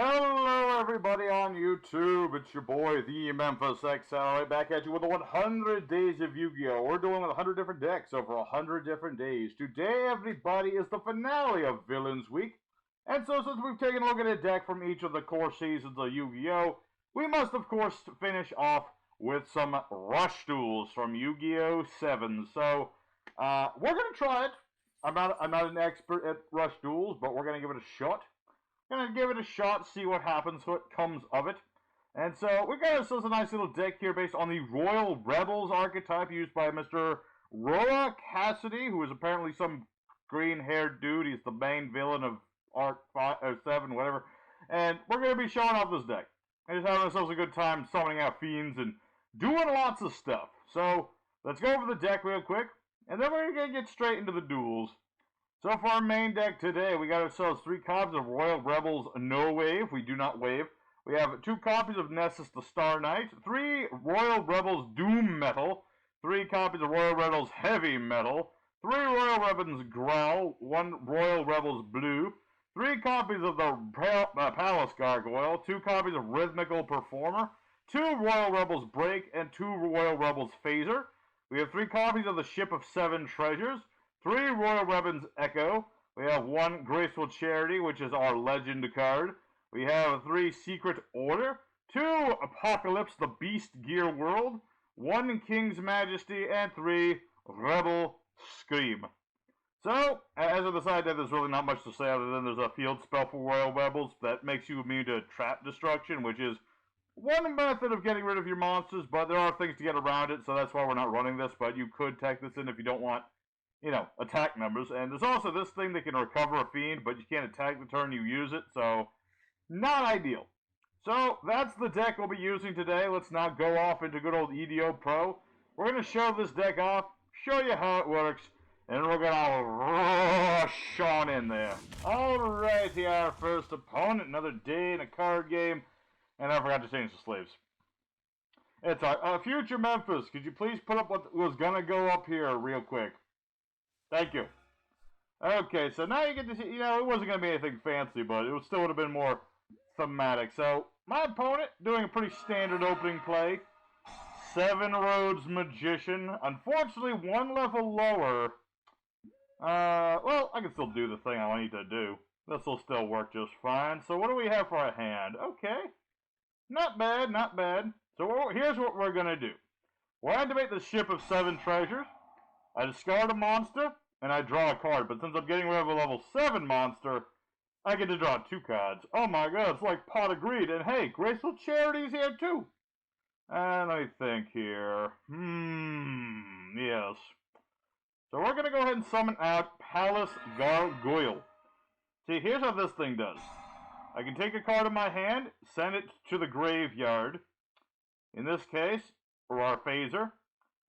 Hello everybody on YouTube, it's your boy, the Memphis XL, back at you with the 100 Days of Yu-Gi-Oh! We're doing 100 different decks over 100 different days. Today, everybody, is the finale of Villains Week. And so since we've taken a look at a deck from each of the core seasons of Yu-Gi-Oh! We must, of course, finish off with some Rush Duels from Yugiohsevens. So, we're going to try it. I'm not an expert at Rush Duels, but we're going to give it a shot. Gonna give it a shot, see what happens, what comes of it. And so we got ourselves a nice little deck here based on the Royal Rebels archetype used by Mr. Roa Cassidy, who is apparently some green-haired dude. He's the main villain of Arc 5 or 7, whatever. And we're gonna be showing off this deck and just having ourselves a good time summoning out fiends and doing lots of stuff. So let's go over the deck real quick, and then we're gonna get straight into the duels. So for our main deck today, we got ourselves 3 copies of Royal Rebels No Wave. We do not wave. We have 2 copies of Nessus the Star Knight, 3 Royal Rebels Doom Metal, 3 copies of Royal Rebels Heavy Metal, 3 Royal Rebels Growl, 1 Royal Rebels Blue, 3 copies of the Palace Gargoyle, 2 copies of Rhythmical Performer, 2 Royal Rebels Break, and 2 Royal Rebels Phaser. We have 3 copies of the Ship of 7 Treasures, 3 Royal Rebels Echo. We have 1 Graceful Charity, which is our legend card. We have 3 Secret Order, 2 Apocalypse, the Beast Gear World, 1 King's Majesty, and 3 Rebel Scream. So, as of the side deck, there's really not much to say other than there's a field spell for Royal Rebels that makes you immune to trap destruction, which is one method of getting rid of your monsters, but there are things to get around it, so that's why we're not running this, but you could tech this in if you don't want attack numbers. And there's also this thing that can recover a fiend, but you can't attack the turn you use it, so not ideal. So that's the deck we'll be using today. Let's now go off into good old EDO Pro. We're going to show this deck off, show you how it works, and we're going to rush on in there. Alrighty, our first opponent, another day in a card game, and I forgot to change the slaves. It's our future Memphis. Could you please put up what was going to go up here real quick? Thank you. Okay, so now you get to see, it wasn't going to be anything fancy, but it still would have been more thematic. So, my opponent doing a pretty standard opening play. 7 Roads Magician. Unfortunately, 1 level lower. Well, I can still do the thing I need to do. This will still work just fine. So, what do we have for our hand? Okay. Not bad, not bad. So, here's what we're going to do. We'll activate the Ship of 7 Treasures. I discard a monster, and I draw a card. But since I'm getting rid of a level 7 monster, I get to draw 2 cards. Oh my god, it's like Pot of Greed. And hey, Graceful Charity's here too. And let me think here. Yes. So we're going to go ahead and summon out Palace Gargoyle. See, here's how this thing does. I can take a card in my hand, send it to the graveyard. In this case, or our phaser.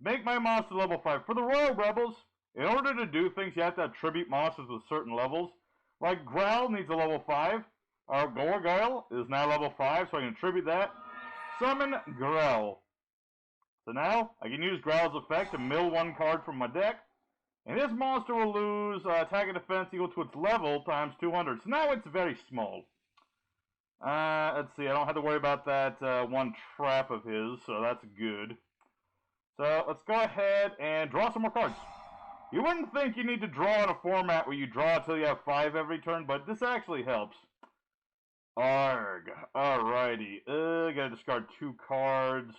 Make my monster level 5. For the Royal Rebels, in order to do things, you have to have tribute monsters with certain levels. Like Growl needs a level 5. Our Gargoyle is now level 5, so I can tribute that. Summon Growl. So now, I can use Growl's effect to mill 1 card from my deck. And this monster will lose attack and defense equal to its level times 200. So now it's very small. Let's see, I don't have to worry about that 1 trap of his, so that's good. So let's go ahead and draw some more cards. You wouldn't think you need to draw in a format where you draw until you have 5 every turn, but this actually helps. Arg. Alrighty. Gotta discard 2 cards.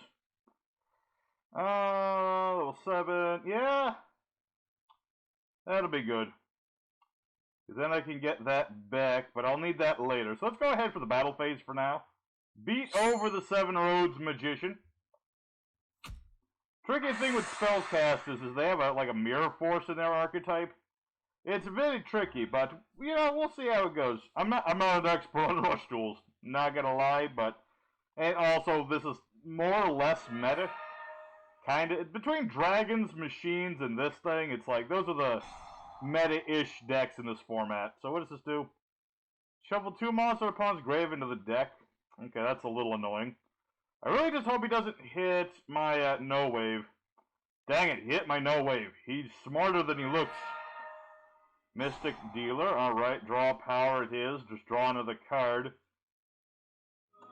Level 7. Yeah. That'll be good. Because then I can get that back, but I'll need that later. So let's go ahead for the battle phase for now. Beat over the 7 Roads Magician. Tricky thing with spellcasters is they have a mirror force in their archetype. It's very tricky, but we'll see how it goes. I'm not an expert on Rush Duels, not gonna lie, and also this is more or less meta. Kinda between dragons, machines, and this thing, it's like those are the meta-ish decks in this format. So what does this do? Shuffle 2 monster opponent's grave into the deck. Okay, that's a little annoying. I really just hope he doesn't hit my no wave. Dang it, he hit my no wave. He's smarter than he looks. Mystic Dealer, alright, draw power it is. Just draw another card.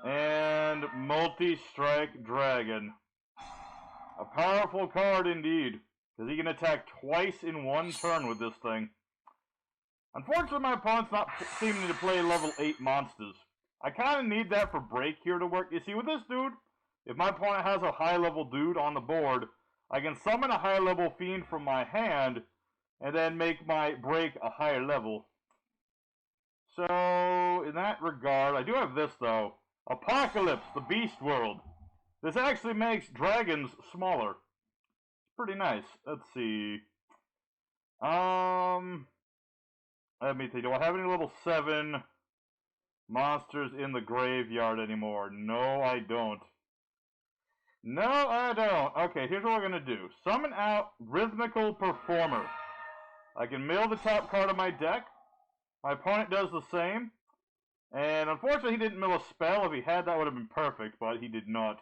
And Multi-Strike Dragon. A powerful card indeed, because he can attack twice in one turn with this thing. Unfortunately, my opponent's not seeming to play level 8 monsters. I kind of need that for break here to work. You see, with this dude, if my opponent has a high-level dude on the board, I can summon a high-level Fiend from my hand, and then make my break a higher level. So, in that regard, I do have this, though. Apocalypse, the Beast World. This actually makes dragons smaller. It's pretty nice. Let's see. Let me think. Do I have any level 7 monsters in the graveyard anymore? No, I don't. No, I don't. Okay, here's what we're going to do. Summon out Rhythmical Performer. I can mill the top card of my deck. My opponent does the same. And unfortunately, he didn't mill a spell. If he had, that would have been perfect, but he did not.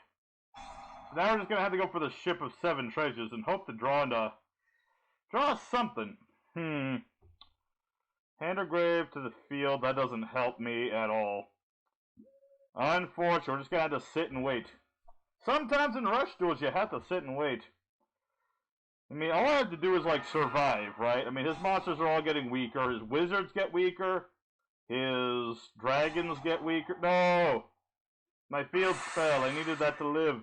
So now we're just going to have to go for the Ship of 7 Treasures and hope to draw something. Hand or grave to the field. That doesn't help me at all. Unfortunately, we're just going to have to sit and wait. Sometimes in rush duels, you have to sit and wait. I mean, all I have to do is, like, survive, right? I mean, his monsters are all getting weaker. His wizards get weaker. His dragons get weaker. No! My field spell. I needed that to live.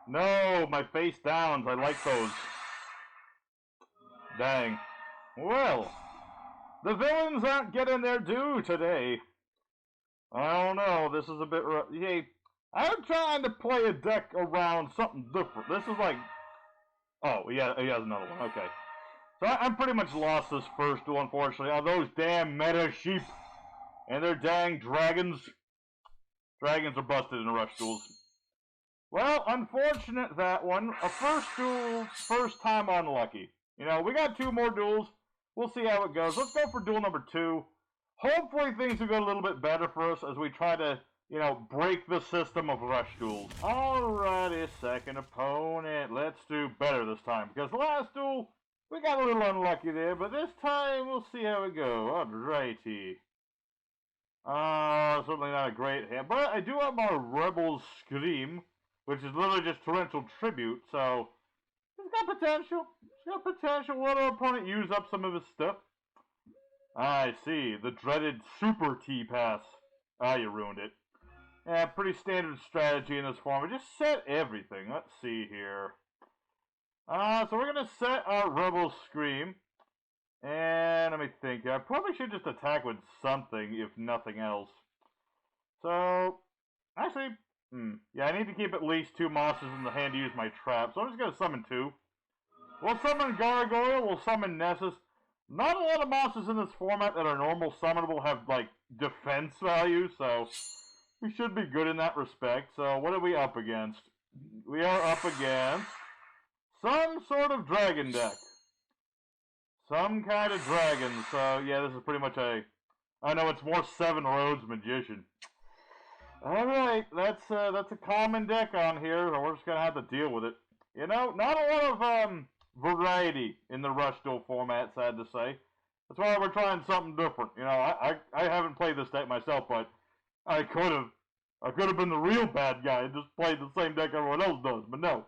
No! My face downs. I like those. Dang. Well, the villains aren't getting their due today. I don't know. This is a bit rough. Hey, I'm trying to play a deck around something different. This is like... Oh, he has another one. Okay. So I'm pretty much lost this first duel, unfortunately. Oh, those damn meta sheep. And their dang dragons. Dragons are busted in rush duels. Well, unfortunate that one. A first duel, first time unlucky. You know, we got 2 more duels. We'll see how it goes. Let's go for duel number 2. Hopefully things will go a little bit better for us as we try to, you know, break the system of rush duels. Alrighty, second opponent. Let's do better this time. Because the last duel, we got a little unlucky there. But this time, we'll see how it goes. Alrighty. Certainly not a great hand. But I do have my Rebels Scream, which is literally just Torrential Tribute. So, it's got potential. It's got potential. Let our opponent use up some of his stuff. I see. The dreaded Super T-Pass. Ah, you ruined it. Yeah, pretty standard strategy in this form. Just set everything. Let's see here. So we're going to set our Rebel Scream. And let me think. I probably should just attack with something, if nothing else. So, actually, yeah, I need to keep at least 2 monsters in the hand to use my trap. So I'm just going to summon 2. We'll summon Gargoyle. We'll summon Nessus. Not a lot of monsters in this format that are normal summonable have, like, defense value, so we should be good in that respect. So what are we up against? We are up against some sort of dragon deck. Some kind of dragon. So, yeah, this is pretty much I know it's more Seven Roads Magician. Alright, that's a common deck on here, so we're just going to have to deal with it. You know, not a lot of, variety in the rush duel format, sad to say. That's why we're trying something different. You know, I haven't played this deck myself, but I could have been the real bad guy and just played the same deck everyone else does. But no,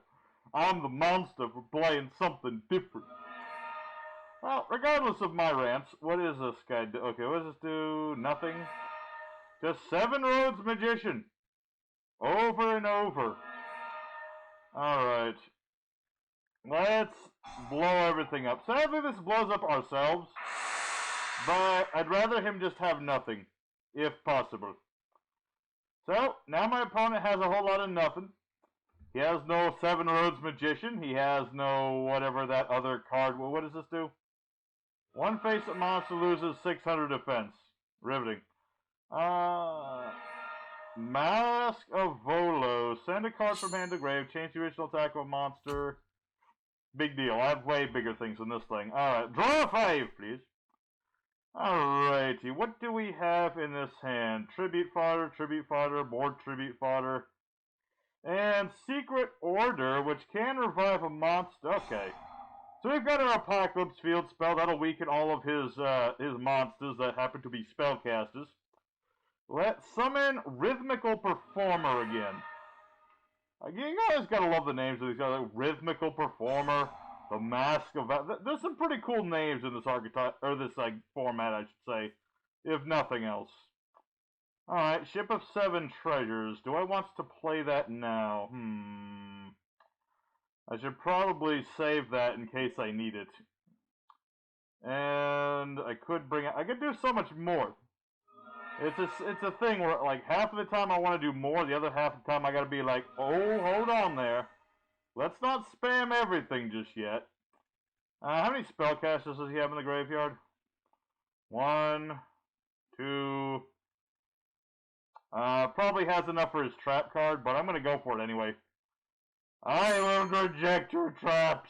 I'm the monster for playing something different. Well, regardless of my rants, what is this guy do? Okay, what does this do? Nothing. Just Seven Roads Magician. Over and over. Alright. Let's blow everything up. Sadly, this blows up ourselves, but I'd rather him just have nothing, if possible. So, now my opponent has a whole lot of nothing. He has no Seven Roads Magician. He has no whatever that other card... Well, what does this do? One face-up monster loses 600 defense. Riveting. Mask of Volo. Send a card from hand to grave. Change the original attack of a monster... Big deal. I have way bigger things than this thing. Alright, draw 5, please. Alrighty, what do we have in this hand? Tribute fodder, more tribute fodder. And Secret Order, which can revive a monster. Okay. So we've got our Apocalypse Field spell. That'll weaken all of his monsters that happen to be spellcasters. Let's summon Rhythmical Performer again. You guys gotta love the names of these guys, like Rhythmical Performer, the Mask of... There's some pretty cool names in this archetype, or this, like, format, I should say, if nothing else. Alright, Ship of 7 Treasures. Do I want to play that now? I should probably save that in case I need it. And I could do so much more. It's a thing where, like, half of the time I want to do more, the other half of the time I gotta be like, oh, hold on there. Let's not spam everything just yet. How many spellcasters does he have in the graveyard? 1, 2... probably has enough for his trap card, but I'm gonna go for it anyway. I won't reject your traps!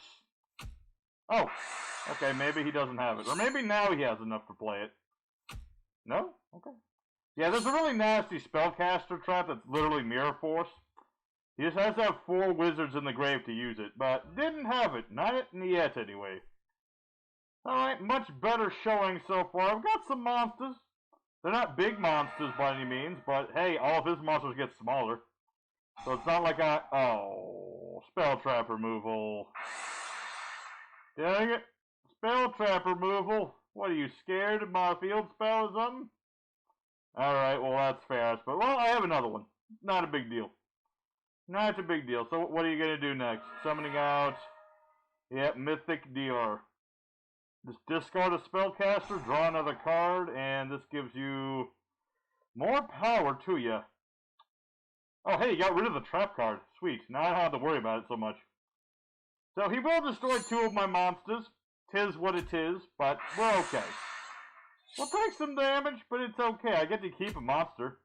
Oh, okay, maybe he doesn't have it. Or maybe now he has enough to play it. No? Okay. Yeah, there's a really nasty spellcaster trap that's literally Mirror Force. He just has to have 4 wizards in the grave to use it, but didn't have it. Not yet, anyway. Alright, much better showing so far. I've got some monsters. They're not big monsters by any means, but hey, all of his monsters get smaller. So it's not like oh, spell trap removal. Dang it. Spell trap removal. What, are you scared of my field spell or something? Alright, well that's fair. But, well, I have another one. Not a big deal. Not a big deal. So what are you going to do next? Summoning out... Yep, Mythic DR. Just discard a spellcaster, draw another card, and this gives you more power to you. Oh, hey, you got rid of the trap card. Sweet. Now I don't have to worry about it so much. So he will destroy 2 of my monsters. 'Tis what it is, but we're okay. We'll take some damage, but it's okay. I get to keep a monster.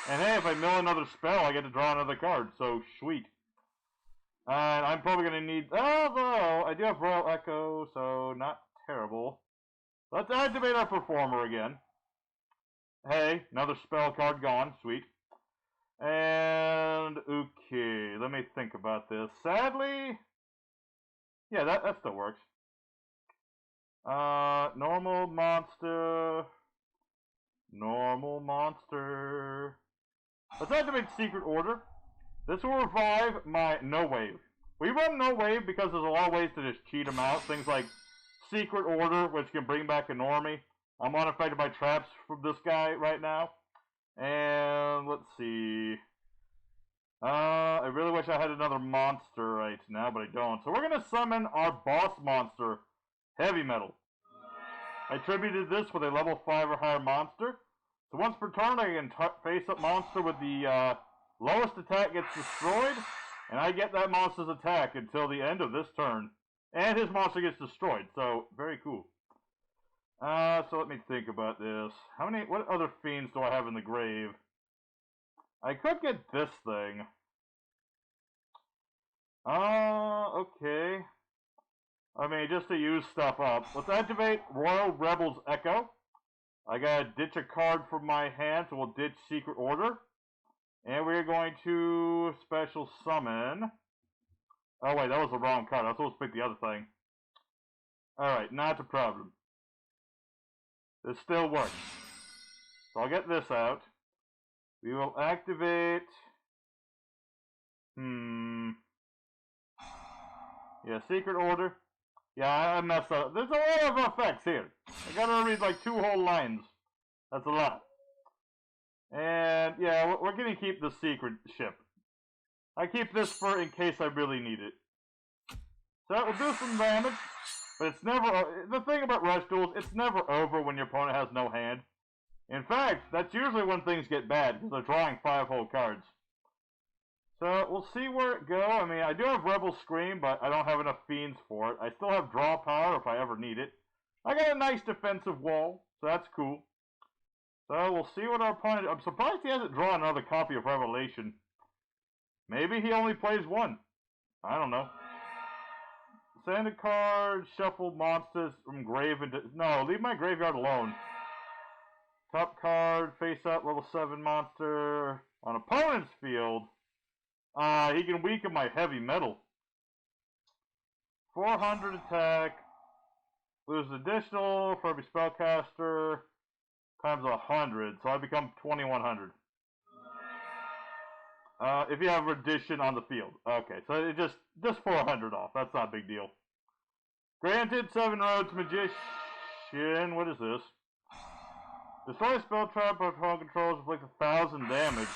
And hey, if I mill another spell, I get to draw another card, so sweet. And I'm probably going to need... Although, I do have Royal Echo, so not terrible. Let's activate our Performer again. Hey, another spell card gone. Sweet. And, okay, let me think about this. Sadly... Yeah, that still works. Normal monster. Normal monster. Let's activate Secret Order. This will revive my No Wave. We run No Wave because there's a lot of ways to just cheat them out. Things like Secret Order, which can bring back a normie. I'm unaffected by traps from this guy right now. And let's see. I really wish I had another monster right now, but I don't. So we're going to summon our boss monster, Heavy Metal. I attributed this with a level 5 or higher monster. So once per turn, I can face up monster with the lowest attack gets destroyed, and I get that monster's attack until the end of this turn. And his monster gets destroyed, so very cool. So let me think about this. What other fiends do I have in the grave? I could get this thing. Okay. I mean, just to use stuff up. Let's activate Royalrebels Echo. I gotta ditch a card from my hand, so we'll ditch Secret Order. And we're going to special summon... Oh wait, that was the wrong card. I was supposed to pick the other thing. Alright, not a problem. This still works. So I'll get this out. We will activate... Yeah, Secret Order. Yeah, I messed up. There's a lot of effects here. I gotta read like 2 whole lines. That's a lot. And yeah, we're gonna keep the secret ship. I keep this for in case I really need it. So it will do some damage, but it's never... The thing about Rush Duels, it's never over when your opponent has no hand. In fact, that's usually when things get bad, because they're drawing 5 whole cards. So, we'll see where it goes. I mean, I do have Rebel Scream, but I don't have enough Fiends for it. I still have Draw Power if I ever need it. I got a nice defensive wall, so that's cool. So, we'll see what our opponent... I'm surprised he hasn't drawn another copy of Revelation. Maybe he only plays 1. I don't know. Send a card, shuffle monsters from grave into... No, leave my graveyard alone. Top card, face up, level 7 monster. On opponent's field... he can weaken my Heavy Metal. 400 attack. Lose additional for every spellcaster. times 100, so I become 2100. If you have addition on the field. Okay, so it just 400 off. That's not a big deal. Granted, 7 roads magician. What is this? Destroy spell trap or opponent controls, inflict 1,000 damage.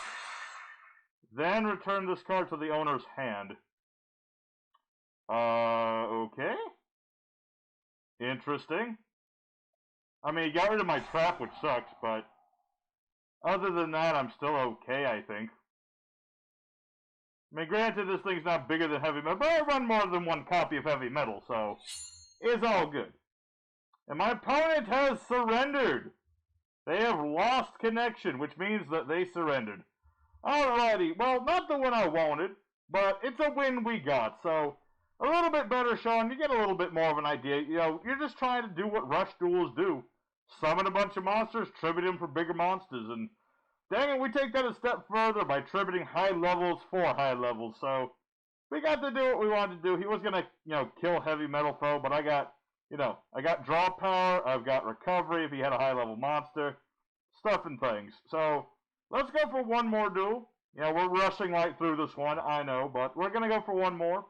Then return this card to the owner's hand. Okay. Interesting. I mean, he got rid of my trap, which sucks, but other than that, I'm still okay, I think. I mean, granted, this thing's not bigger than heavy metal, but I run more than one copy of heavy metal, so it's all good. And my opponent has surrendered. They have lost connection, which means that they surrendered. Alrighty, well, not the one I wanted, but it's a win we got, so a little bit better, Sean. You get a little bit more of an idea. You know, you're just trying to do what Rush Duels do. Summon a bunch of monsters, tribute them for bigger monsters, and dang it, we take that a step further by tributing high levels for high levels, so we got to do what we wanted to do. He was going to, you know, kill heavy metal foe, but I got, you know, I got draw power, I've got recovery if he had a high level monster, stuff and things. So let's go for one more duel. You know, we're rushing right through this one, I know, but we're going to go for one more.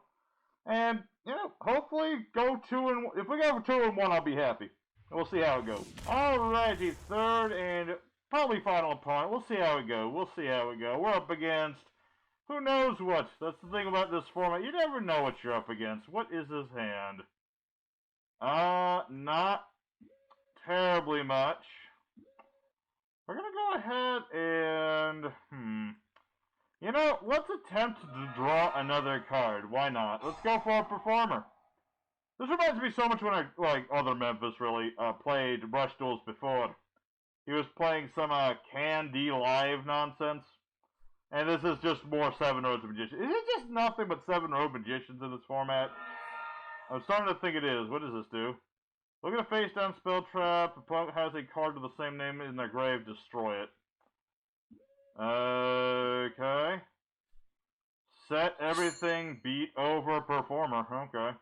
And, you know, hopefully go 2-1. If we go for 2-1, I'll be happy. We'll see how it goes. Alrighty, third and probably final opponent. We'll see how it goes. We'll see how it goes. We're up against who knows what. That's the thing about this format. You never know what you're up against. What is his hand? Not terribly much. We're gonna go ahead and you know, let's attempt to draw another card. Why not? Let's go for a performer. This reminds me so much when I, like, other Memphis really, played Rush Duels before. He was playing some, Candy Live nonsense. And this is just more 7 Roads of Magicians. Is it just nothing but 7 Road Magicians in this format? I'm starting to think it is. What does this do? Look at a face down spell trap. Opponent has a card with the same name in their grave. Destroy it. Okay. Set everything, beat over performer. Okay.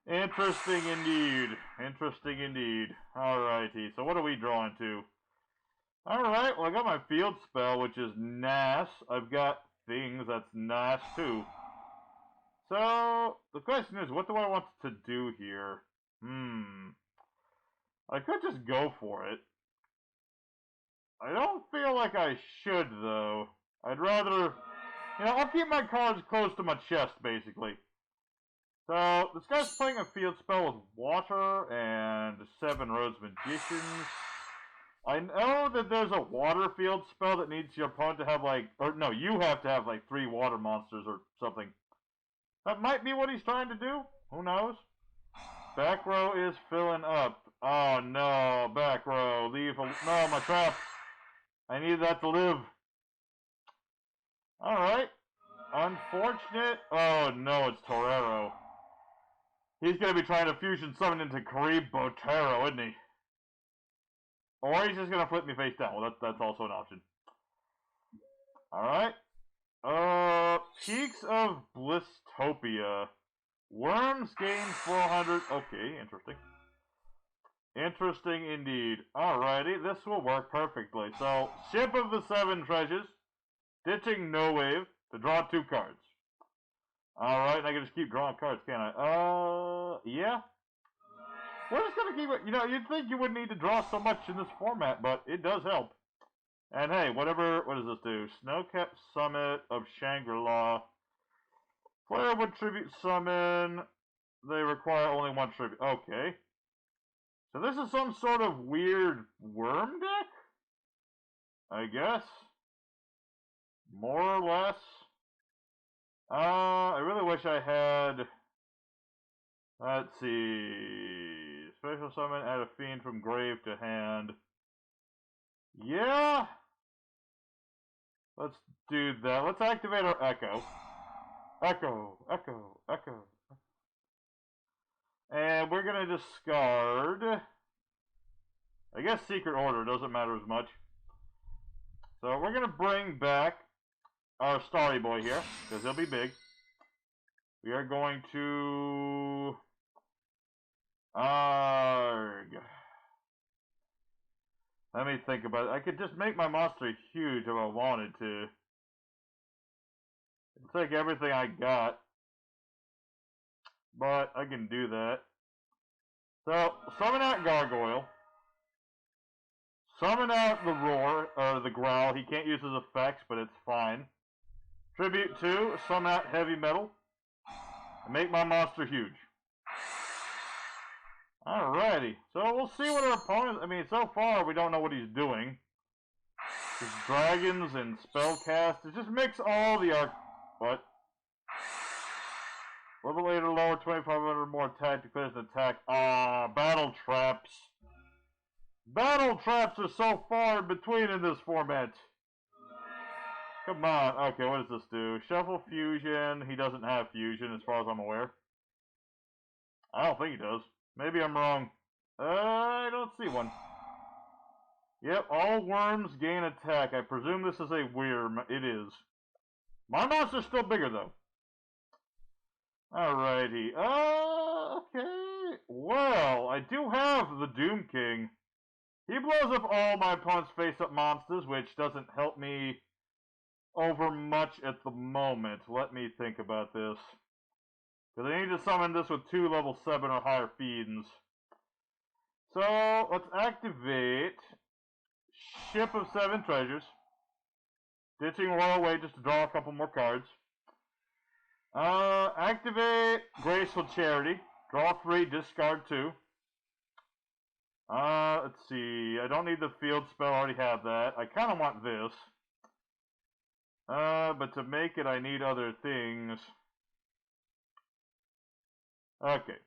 Interesting indeed. Interesting indeed. Alrighty, so what are we drawing to? Alright, well I got my field spell, which is Nas. I've got things, that's Nas too. So, the question is, what do I want to do here? I could just go for it. I don't feel like I should, though. I'd rather, you know, I'll keep my cards close to my chest, basically. So, this guy's playing a field spell with water and 7 Roads Magicians. I know that there's a water field spell that needs your opponent to have, like, or no, you have to have, like, 3 water monsters or something. That might be what he's trying to do. Who knows? Back row is filling up. Oh, no, back row. Leave no, my trap. I need that to live. Alright. Unfortunate. Oh, no, it's Torero. He's going to be trying to fusion summon into Karib Botero, isn't he? Or he's just going to flip me face down. Well, that's also an option. Alright. Peaks of Blistopia. Worms gain 400. Okay, interesting. Interesting indeed. Alrighty, this will work perfectly. So, Ship of the 7 Treasures. Ditching No Wave to draw 2 cards. Alright, and I can just keep drawing cards, can't I? Yeah. We're just gonna keep it. You know, you'd think you wouldn't need to draw so much in this format, but it does help. And hey, whatever, what does this do? Snowcapped Summit of Shangri-La. Player would tribute summon. They require only 1 tribute. Okay. So this is some sort of weird worm deck? I guess. More or less. I really wish I had. Let's see. Special summon, add a fiend from grave to hand. Yeah. Let's do that. Let's activate our Echo. Echo. And we're going to discard. I guess Secret Order doesn't matter as much. So we're going to bring back our Starry Boy here, because he'll be big. We are going to... Arg. Let me think about it. I could just make my monster huge if I wanted to. Take everything I got. But I can do that. So, summon out Gargoyle. Summon out the Roar, or the Growl. He can't use his effects, but it's fine. Tribute 2, summon out Heavy Metal. And make my monster huge. Alrighty. So we'll see what our opponent... I mean, so far we don't know what he's doing. His dragons and spellcast. It just mix all the arc... What? Level 8 or lower, 2,500 more attack declares an attack. Ah, battle traps. Battle traps are so far in between in this format. Come on. Okay, what does this do? Shuffle fusion. He doesn't have fusion as far as I'm aware. I don't think he does. Maybe I'm wrong. I don't see one. Yep, all worms gain attack. I presume this is a worm. It is. My monster's still bigger, though. Alrighty. Okay. Well, I do have the Doom King. He blows up all my opponent's face-up monsters, which doesn't help me over much at the moment. Let me think about this. Because I need to summon this with 2 level 7 or higher fiends. So, let's activate Ship of 7 Treasures. Ditching Royal Way just to draw a couple more cards. Activate Graceful Charity. Draw 3, discard 2. Let's see. I don't need the field spell, I already have that. I kind of want this. But to make it, I need other things. Okay.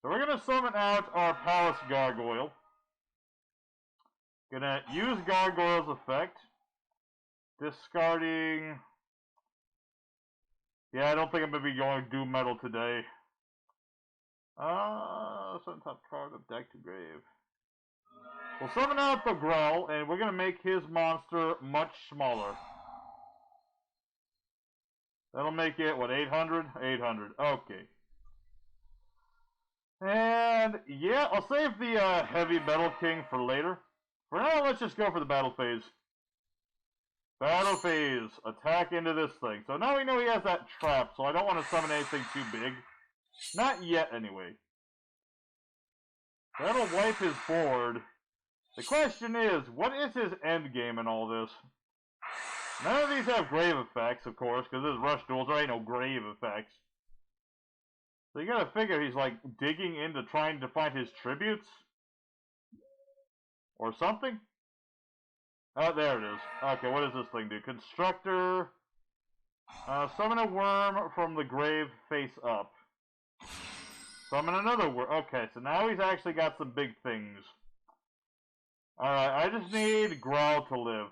So we're going to summon out our Palace Gargoyle. Gonna use Gargoyle's effect. Discarding... Yeah, I don't think I'm going to be going Doom Metal today. Summon top card of deck to grave. We'll summon out the Growl, and we're going to make his monster much smaller. That'll make it, what, 800? 800. Okay. And, yeah, I'll save the Heavy Metal King for later. For now, let's just go for the battle phase. Battle phase. Attack into this thing. So now we know he has that trap, so I don't want to summon anything too big. Not yet, anyway. That'll wipe his board. The question is, what is his end game in all this? None of these have grave effects, of course, because this is Rush Duels. There ain't no grave effects. So you gotta figure he's, like, digging into trying to find his tributes? Or something? Oh, there it is. Okay, what does this thing do? Constructor. Summon a worm from the grave face up. Summon another worm. Okay, so now he's actually got some big things. Alright, I just need Growl to live.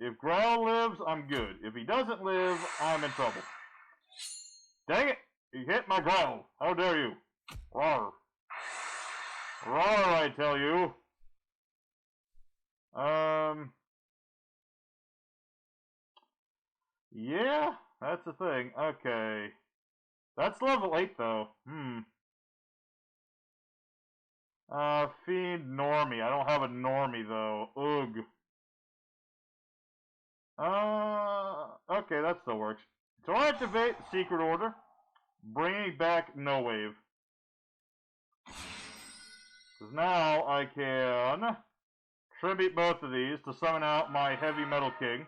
If Growl lives, I'm good. If he doesn't live, I'm in trouble. Dang it! You hit my Growl. How dare you? Roar. Roar, I tell you. Yeah, that's the thing. Okay. That's level 8, though. Fiend Normie. I don't have a Normie, though. Ugh. Okay, that still works. So I activate Secret Order, bringing back No Wave. Because now I can tribute both of these to summon out my Heavy Metal King.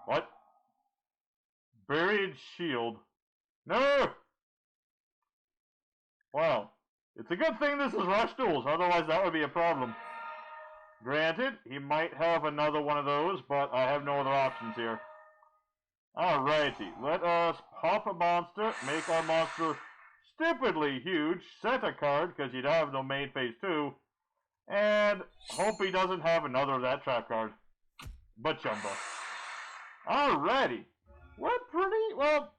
What? Buried Shield. No! Wow. It's a good thing this is Rush Duels, otherwise that would be a problem. Granted, he might have another one of those, but I have no other options here. Alrighty, let us pop a monster, make our monster stupidly huge, set a card, because you'd have no main phase 2, and hope he doesn't have another of that trap card. But Chumba. Alrighty. We're pretty, well,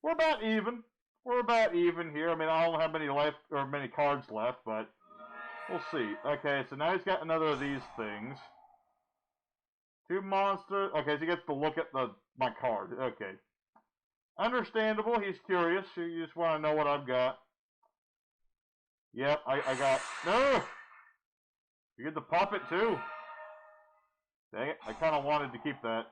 we're about even. We're about even here. I mean, I don't have many life, or many cards left, but we'll see. Okay, so now he's got another of these things. 2 monsters. Okay, so he gets to look at my card. Okay. Understandable. He's curious. You just want to know what I've got. Yep, I got... No! You get the puppet too. Dang it, I kind of wanted to keep that.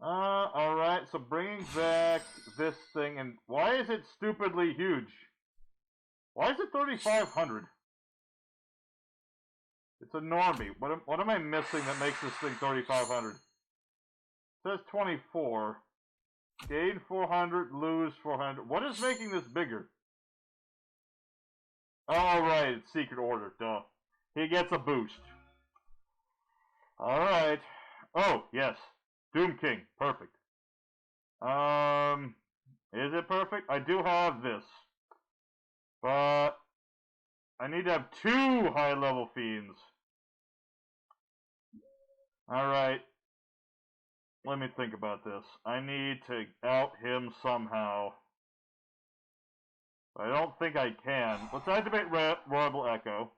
Alright, so bringing back this thing, and why is it stupidly huge? Why is it 3,500? It's a normie. What am I missing that makes this thing 3,500? It says 24. Gain 400, lose 400. What is making this bigger? Oh, right, it's Secret Order, duh. He gets a boost. Alright. Oh, yes. Doom King, perfect. Is it perfect? I do have this. But I need to have 2 high-level Fiends. Alright. Let me think about this. I need to out him somehow. I don't think I can. Let's activate Royal Echo.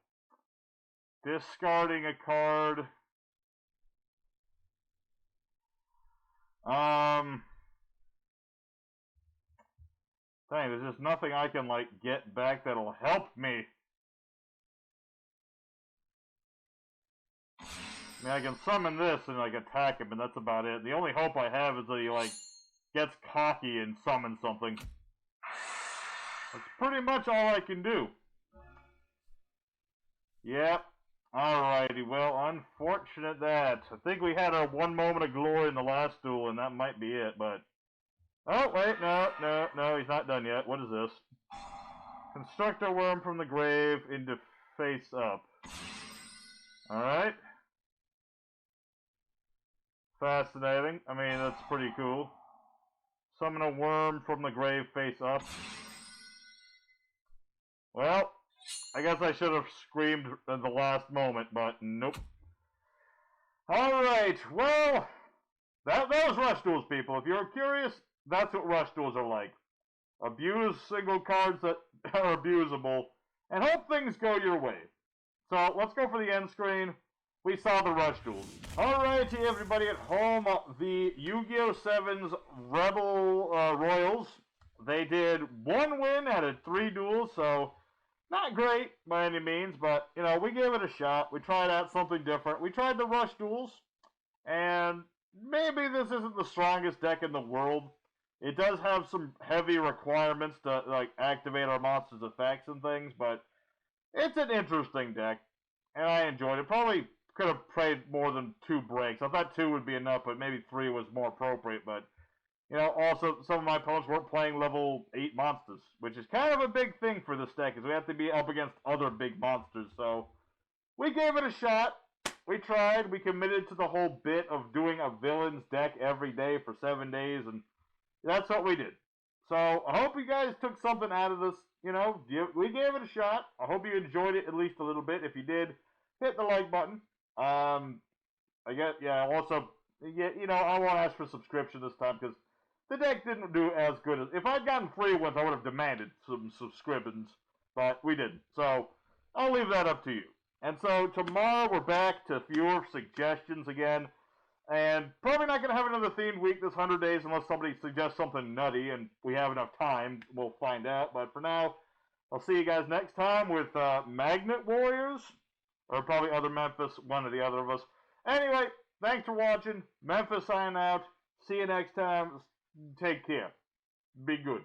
Discarding a card. Dang, there's just nothing I can, like, get back that'll help me. I mean, I can summon this and, like, attack him, and that's about it. The only hope I have is that he, like, gets cocky and summons something. That's pretty much all I can do. Yep. Alrighty, well, unfortunate that. I think we had our one moment of glory in the last duel, and that might be it, but... Oh, wait, no, he's not done yet. What is this? Construct a worm from the grave into face up. Alright. Fascinating. I mean, that's pretty cool. Summon a worm from the grave face up. Well, I guess I should have screamed at the last moment, but nope. Alright, well, that was Rush Duels, people. If you're curious, that's what Rush Duels are like. Abuse single cards that are abusable, and hope things go your way. So, let's go for the end screen. We saw the Rush Duels. Alrighty, everybody at home, the Yugiohsevens Rebel Royals. They did 1 win out of 3 duels, so not great by any means, but, you know, we gave it a shot. We tried out something different. We tried the Rush Duels, and maybe this isn't the strongest deck in the world. It does have some heavy requirements to, like, activate our monsters' effects and things, but it's an interesting deck, and I enjoyed it. Probably could have played more than 2 breaks. I thought 2 would be enough, but maybe 3 was more appropriate, but... You know, also, some of my opponents weren't playing level 8 monsters, which is kind of a big thing for this deck, because we have to be up against other big monsters, so we gave it a shot. We tried. We committed to the whole bit of doing a villains deck every day for 7 days, and that's what we did. So, I hope you guys took something out of this. You know, we gave it a shot. I hope you enjoyed it at least a little bit. If you did, hit the like button. I guess, yeah, also, yeah, you know, I won't ask for subscription this time, because the deck didn't do as good as... If I'd gotten free ones, I would have demanded some subscriptions, but we didn't. So, I'll leave that up to you. And so, tomorrow we're back to fewer suggestions again, and probably not going to have another themed week this 100 days unless somebody suggests something nutty, and we have enough time. We'll find out, but for now, I'll see you guys next time with Magnet Warriors, or probably other Memphis, one or the other of us. Anyway, thanks for watching. Memphis signing out. See you next time. Take care. Be good.